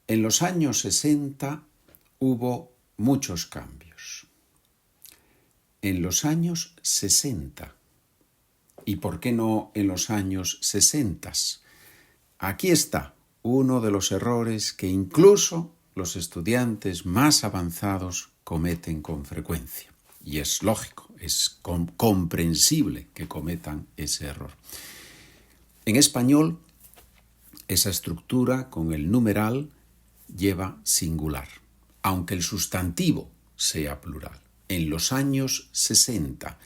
En los años 60 hubo muchos cambios. En los años 60. ¿Y por qué no en los años 60? Aquí está uno de los errores que incluso los estudiantes más avanzados cometen con frecuencia. Y es lógico, es comprensible que cometan ese error. En español, esa estructura con el numeral lleva singular, aunque el sustantivo sea plural. En los años 60,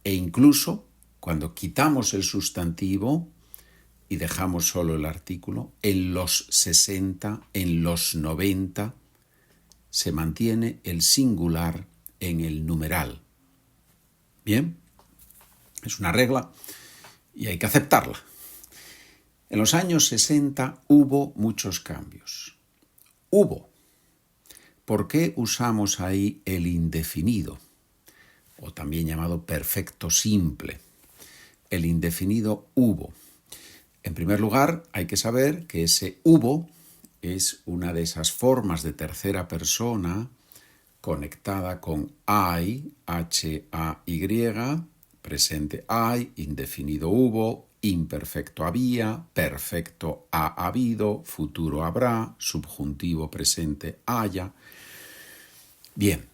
e incluso cuando quitamos el sustantivo y dejamos solo el artículo, en los 60, en los 90, se mantiene el singular en el numeral. Bien, es una regla y hay que aceptarla. En los años 60 hubo muchos cambios. Hubo. ¿Por qué usamos ahí el indefinido? O también llamado perfecto simple. El indefinido hubo. En primer lugar, hay que saber que ese hubo es una de esas formas de tercera persona conectada con hay, H-A-Y, presente hay, indefinido hubo, imperfecto había, perfecto ha habido, futuro habrá, subjuntivo presente haya. Bien,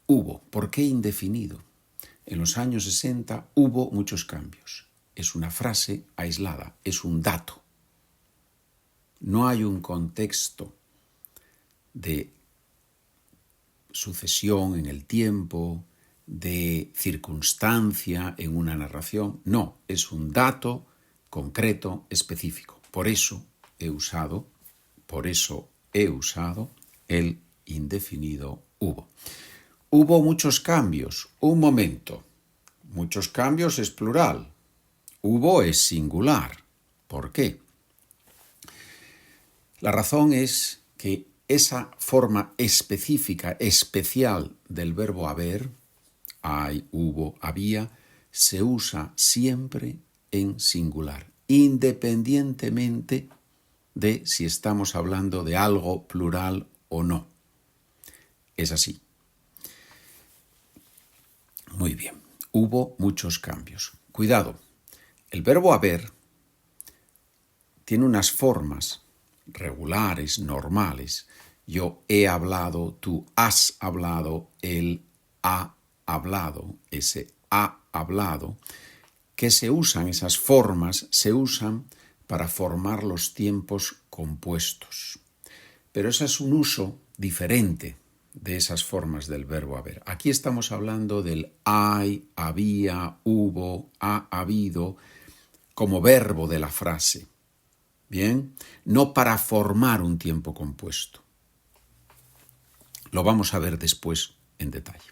hubo. ¿Por qué indefinido? En los años 60 hubo muchos cambios. Es una frase aislada, es un dato. No hay un contexto de sucesión en el tiempo, de circunstancia en una narración. No, es un dato concreto, específico. Por eso he usado el indefinido hubo. Hubo muchos cambios. Un momento. Muchos cambios es plural. Hubo es singular. ¿Por qué? La razón es que esa forma específica, especial del verbo haber, hay, hubo, había, se usa siempre en singular, independientemente de si estamos hablando de algo plural o no. Es así. Muy bien. Hubo muchos cambios. Cuidado. El verbo haber tiene unas formas regulares, normales. Yo he hablado, tú has hablado, él ha hablado, ese ha hablado, que se usan, esas formas se usan para formar los tiempos compuestos. Pero ese es un uso diferente de esas formas del verbo haber. Aquí estamos hablando del hay, había, hubo, ha habido, como verbo de la frase. Bien, no para formar un tiempo compuesto. Lo vamos a ver después en detalle.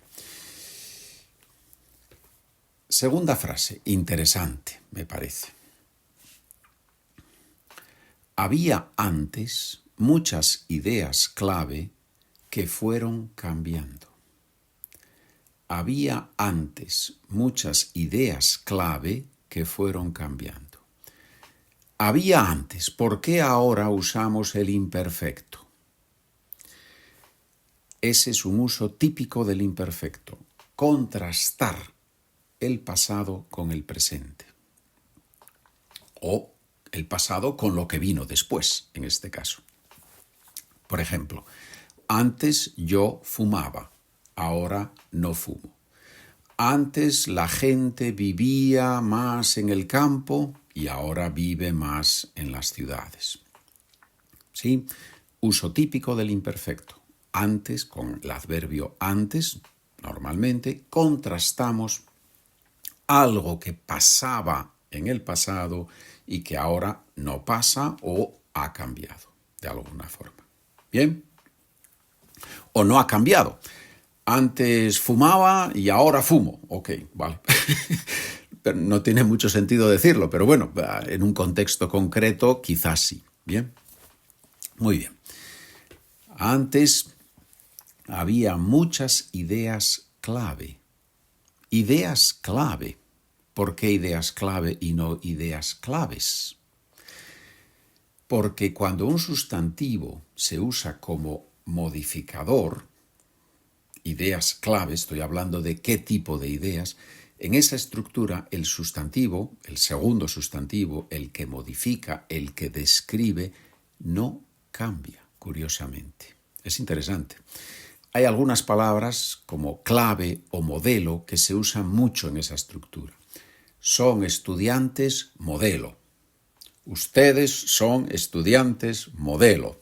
Segunda frase, interesante, me parece. Había antes muchas ideas clave que fueron cambiando. Había antes muchas ideas clave que fueron cambiando. Había antes, ¿por qué ahora usamos el imperfecto? Ese es un uso típico del imperfecto, contrastar el pasado con el presente. O el pasado con lo que vino después, en este caso. Por ejemplo, antes yo fumaba, ahora no fumo. Antes la gente vivía más en el campo y ahora vive más en las ciudades. ¿Sí? Uso típico del imperfecto. Antes, con el adverbio antes, normalmente contrastamos algo que pasaba en el pasado y que ahora no pasa o ha cambiado de alguna forma. ¿Bien? O no ha cambiado. Antes fumaba y ahora fumo. Ok, vale. Pero no tiene mucho sentido decirlo, pero bueno, en un contexto concreto quizás sí. ¿Bien? Muy bien. Antes había muchas ideas clave. Ideas clave. ¿Por qué ideas clave y no ideas claves? Porque cuando un sustantivo se usa como modificador, ideas clave, estoy hablando de qué tipo de ideas, en esa estructura el sustantivo, el segundo sustantivo, el que modifica, el que describe, no cambia, curiosamente. Es interesante. Hay algunas palabras como clave o modelo que se usan mucho en esa estructura. Son estudiantes modelo. Ustedes son estudiantes modelo.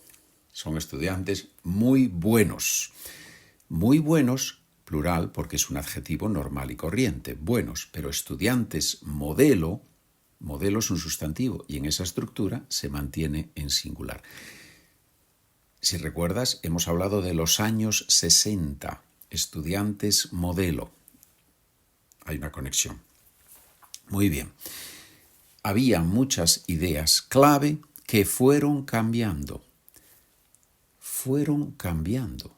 Son estudiantes muy buenos. Muy buenos, plural, porque es un adjetivo normal y corriente. Buenos, pero estudiantes modelo, modelo es un sustantivo y en esa estructura se mantiene en singular. Si recuerdas, hemos hablado de los años 60, estudiantes modelo. Hay una conexión. Muy bien. Había muchas ideas clave que fueron cambiando. Fueron cambiando.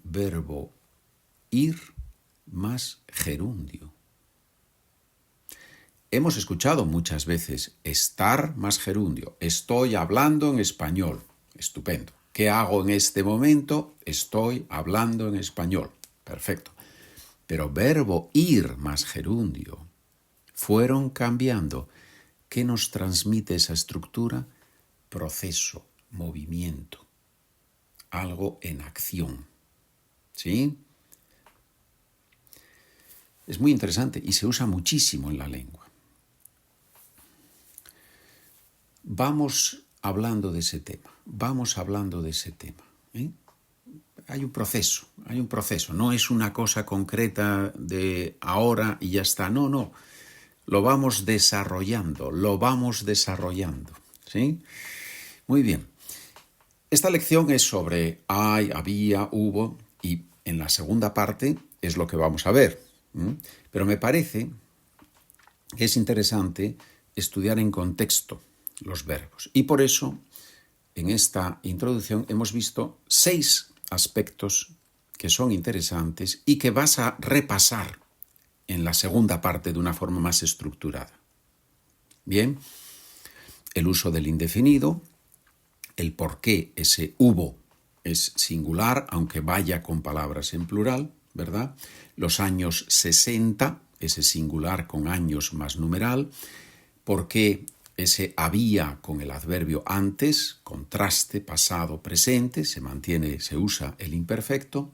Verbo ir más gerundio. Hemos escuchado muchas veces estar más gerundio. Estoy hablando en español. Estupendo. ¿Qué hago en este momento? Estoy hablando en español. Perfecto. Pero verbo ir más gerundio. Fueron cambiando. ¿Qué nos transmite esa estructura? Proceso, movimiento, algo en acción. ¿Sí? Es muy interesante y se usa muchísimo en la lengua. Vamos hablando de ese tema. Hay un proceso. No es una cosa concreta de ahora y ya está. No. Lo vamos desarrollando. ¿Sí? Muy bien. Esta lección es sobre hay, había, hubo, y en la segunda parte es lo que vamos a ver. Pero me parece que es interesante estudiar en contexto los verbos. Y por eso, en esta introducción, hemos visto 6 aspectos que son interesantes y que vas a repasar en la segunda parte de una forma más estructurada. Bien, el uso del indefinido, el por qué ese hubo es singular, aunque vaya con palabras en plural, ¿verdad? Los años 60, ese singular con años más numeral, por qué ese había con el adverbio antes, contraste, pasado, presente, se usa el imperfecto.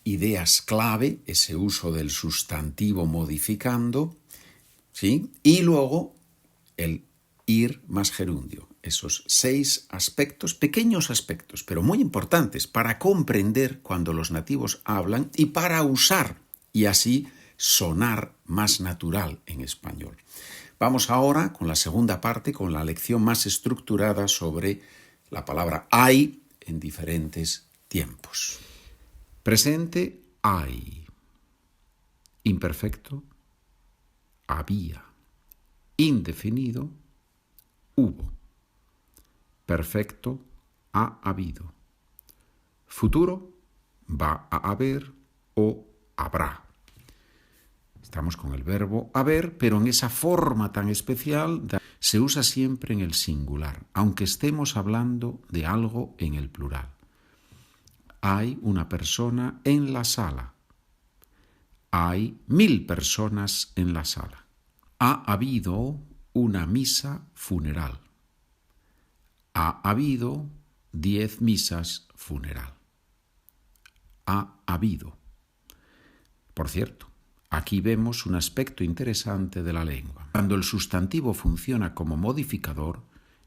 Ideas clave, ese uso del sustantivo modificando, ¿sí? Y luego el ir más gerundio. Esos 6 aspectos, pequeños aspectos, pero muy importantes para comprender cuando los nativos hablan y para usar y así sonar más natural en español. Vamos ahora con la segunda parte, con la lección más estructurada sobre la palabra hay en diferentes tiempos. Presente, hay. Imperfecto, había. Indefinido, hubo. Perfecto, ha habido. Futuro, va a haber o habrá. Estamos con el verbo haber, pero en esa forma tan especial se usa siempre en el singular, aunque estemos hablando de algo en el plural. Hay una persona en la sala. Hay 1000 personas en la sala. Ha habido una misa funeral. Ha habido 10 misas funeral. Ha habido. Por cierto, aquí vemos un aspecto interesante de la lengua. Cuando el sustantivo funciona como modificador,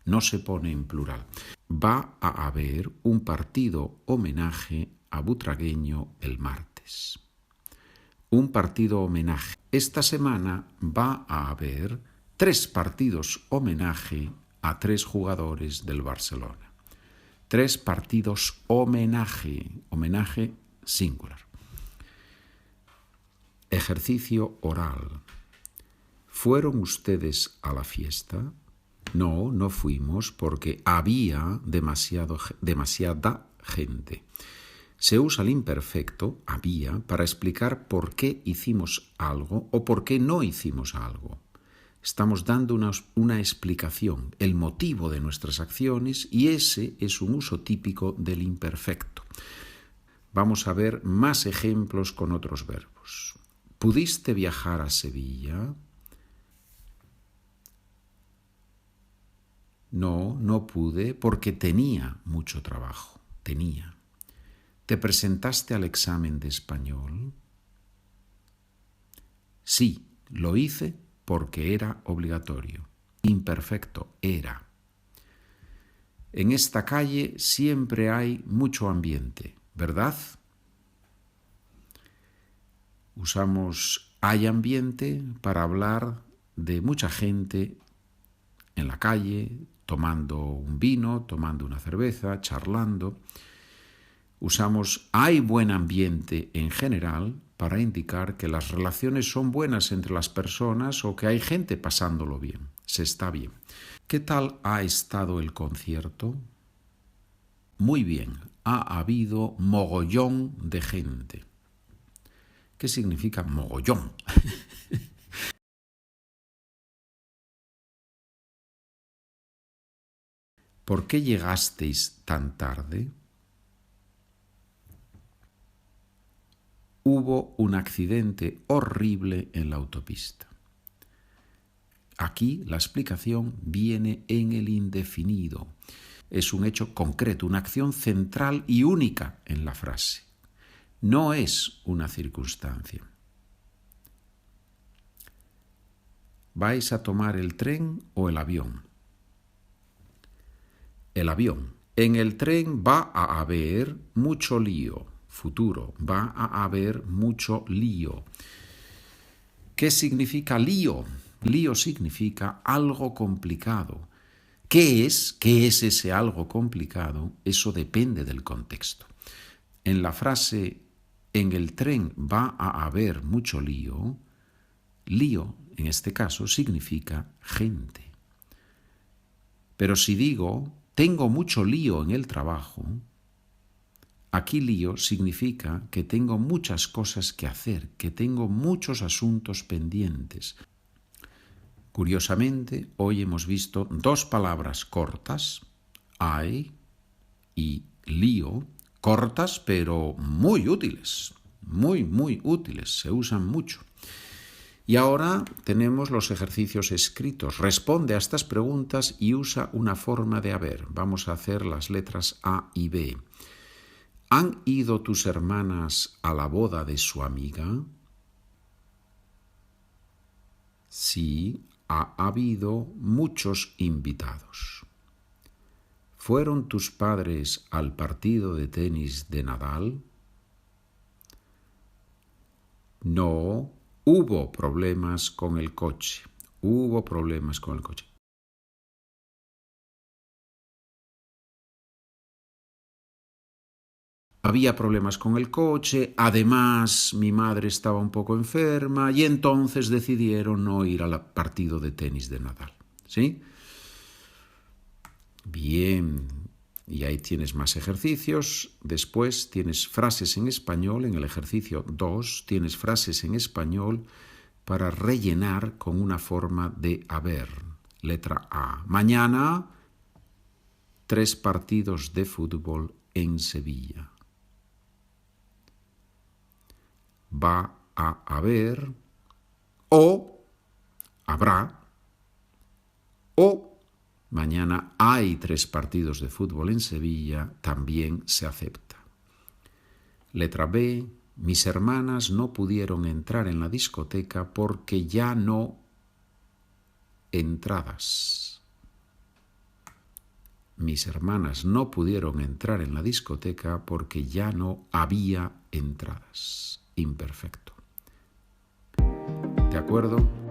no se pone en plural. Va a haber un partido homenaje a Butragueño el martes. Un partido homenaje. Esta semana va a haber 3 partidos homenaje a 3 jugadores del Barcelona. 3 partidos homenaje singular. Ejercicio oral. ¿Fueron ustedes a la fiesta? No, no fuimos porque había demasiada gente. Se usa el imperfecto, había, para explicar por qué hicimos algo o por qué no hicimos algo. Estamos dando una explicación, el motivo de nuestras acciones, y ese es un uso típico del imperfecto. Vamos a ver más ejemplos con otros verbos. ¿Pudiste viajar a Sevilla? No, no pude porque tenía mucho trabajo. Tenía. ¿Te presentaste al examen de español? Sí, lo hice porque era obligatorio. Imperfecto, era. En esta calle siempre hay mucho ambiente, ¿verdad? Usamos hay ambiente para hablar de mucha gente en la calle, tomando un vino, tomando una cerveza, charlando. Usamos hay buen ambiente en general para indicar que las relaciones son buenas entre las personas o que hay gente pasándolo bien, se está bien. ¿Qué tal ha estado el concierto? Muy bien, ha habido mogollón de gente. ¿Qué significa mogollón? ¿Por qué llegasteis tan tarde? Hubo un accidente horrible en la autopista. Aquí la explicación viene en el indefinido. Es un hecho concreto, una acción central y única en la frase. No es una circunstancia. ¿Vais a tomar el tren o el avión? El avión. En el tren va a haber mucho lío. Futuro. Va a haber mucho lío. ¿Qué significa lío? Lío significa algo complicado. ¿Qué es? ¿Qué es ese algo complicado? Eso depende del contexto. En la frase en el tren va a haber mucho lío, lío en este caso significa gente. Pero si digo tengo mucho lío en el trabajo, aquí lío significa que tengo muchas cosas que hacer, que tengo muchos asuntos pendientes. Curiosamente, hoy hemos visto dos palabras cortas, hay y lío, cortas pero muy útiles, muy útiles, se usan mucho. Y ahora tenemos los ejercicios escritos. Responde a estas preguntas y usa una forma de haber. Vamos a hacer las letras A y B. ¿Han ido tus hermanas a la boda de su amiga? Sí, ha habido muchos invitados. ¿Fueron tus padres al partido de tenis de Nadal? No, hubo problemas con el coche. Hubo problemas con el coche. Había problemas con el coche, además mi madre estaba un poco enferma y entonces decidieron no ir al partido de tenis de Nadal. ¿Sí? Bien, y ahí tienes más ejercicios. Después tienes frases en español, en el ejercicio 2 tienes frases en español para rellenar con una forma de haber. Letra A. Mañana, 3 partidos de fútbol en Sevilla. Va a haber o habrá o mañana hay 3 partidos de fútbol en Sevilla, también se acepta. Letra B. Mis hermanas no pudieron entrar en la discoteca porque ya no entradas. Mis hermanas no pudieron entrar en la discoteca porque ya no había entradas. Imperfecto. ¿De acuerdo?